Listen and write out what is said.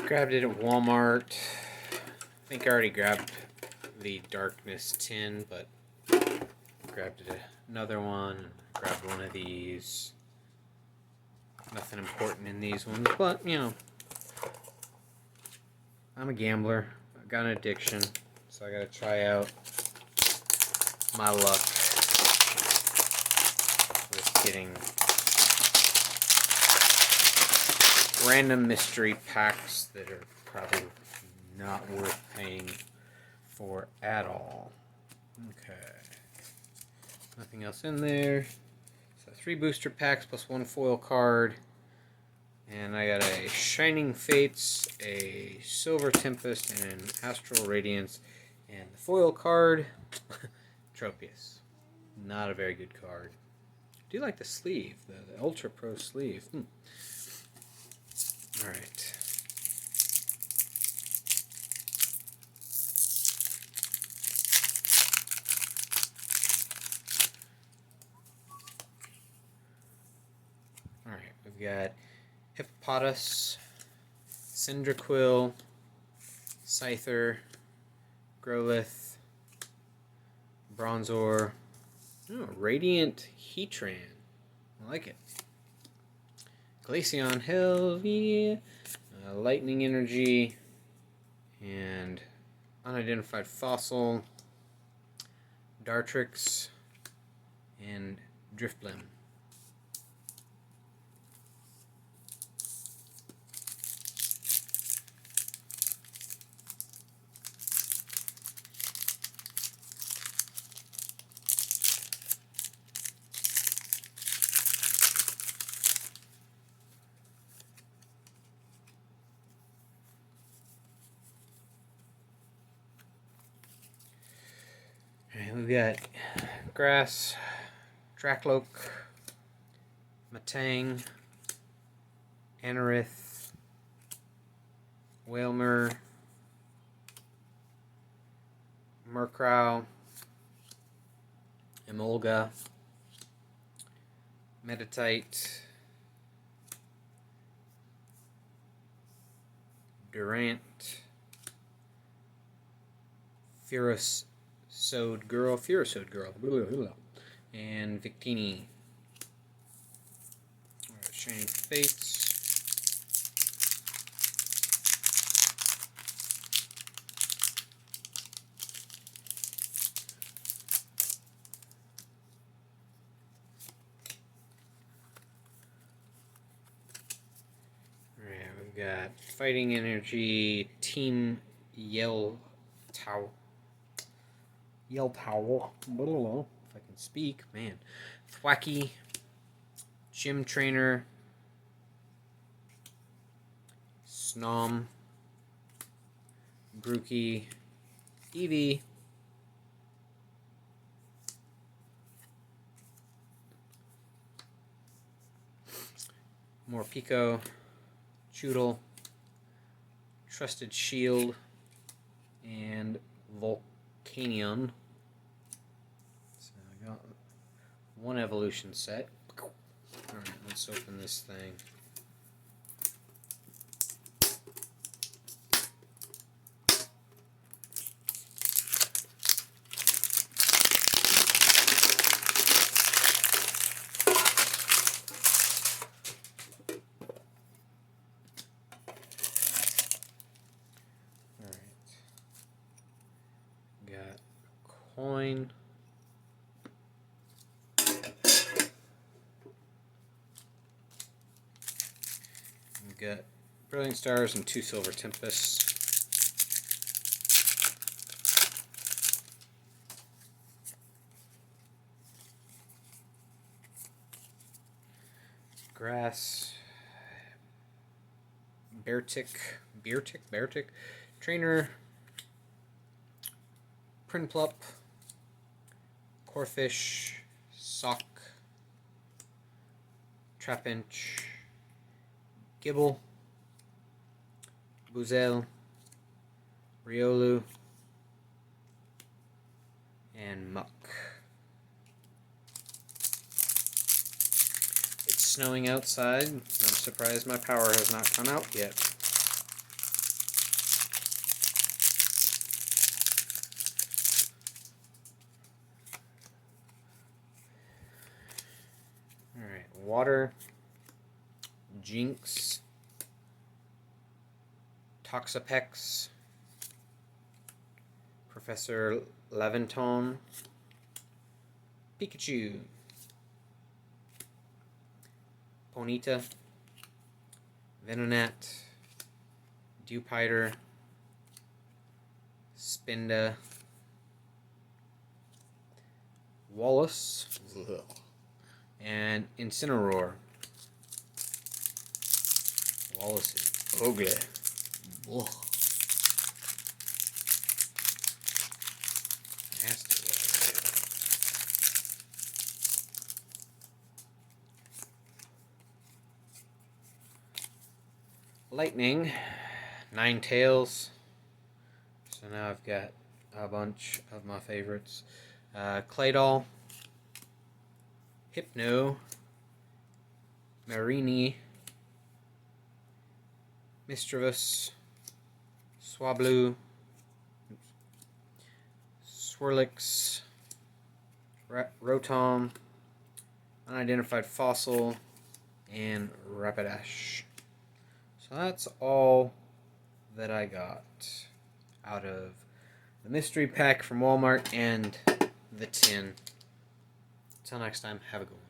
Grabbed it at Walmart. I think I already grabbed the Darkness tin, but grabbed another one. Grabbed one of these. Nothing important in these ones, but you know, I'm a gambler. I've got an addiction, so I gotta try out my luck with getting random mystery packs that are probably not worth paying for at all. Okay. Nothing else in there. So 3 booster packs plus 1 foil card. And I got a Shining Fates, a Silver Tempest, and an Astral Radiance. And the foil card, Tropius. Not a very good card. I do like the sleeve, the Ultra Pro sleeve. Alright. Alright, we've got Hippopotas, Cyndaquil, Scyther, Growlithe, Bronzor, Radiant Heatran. I like it. Glaceon, hell yeah. Lightning Energy, and Unidentified Fossil, Dartrix, and Drifblim. Alright, we've got Grass, Drakloak, Matang, Anorith, Wailmer, Murkrow, Emolga, Meditite, Durant, Ferrosode Girl, and Victini. Alright, Shining Fates. Alright, we've got Fighting Energy, Team Yell Tower. I don't know if I can speak, man. Thwacky, Gym Trainer, Snom, Grookey, Eevee, Morpeko, Choodle, Trusted Shield, and Volcanion. So I got one evolution set. Alright, let's open this thing. Got coin. We've got Brilliant Stars and 2 Silver Tempests. Grass. Beartick. Trainer. Prinplup, Corphish, Sock, Trapinch, Gibble, Buzel, Riolu, and Muck. It's snowing outside. I'm surprised my power has not come out yet. Water, Jinx, Toxapex, Professor Leventon, Pikachu, Ponyta, Venonat, Dewpider, Spinda, Wallace, and Incineroar. Wallace is ugly. Ugh. Nasty. Lightning, Ninetales. So now I've got a bunch of my favorites. Claydol, Hypno, Marini, Mischievous, Swablu, Swirlix, Rotom, Unidentified Fossil, and Rapidash. So that's all that I got out of the mystery pack from Walmart and the tin. Until next time, have a good one.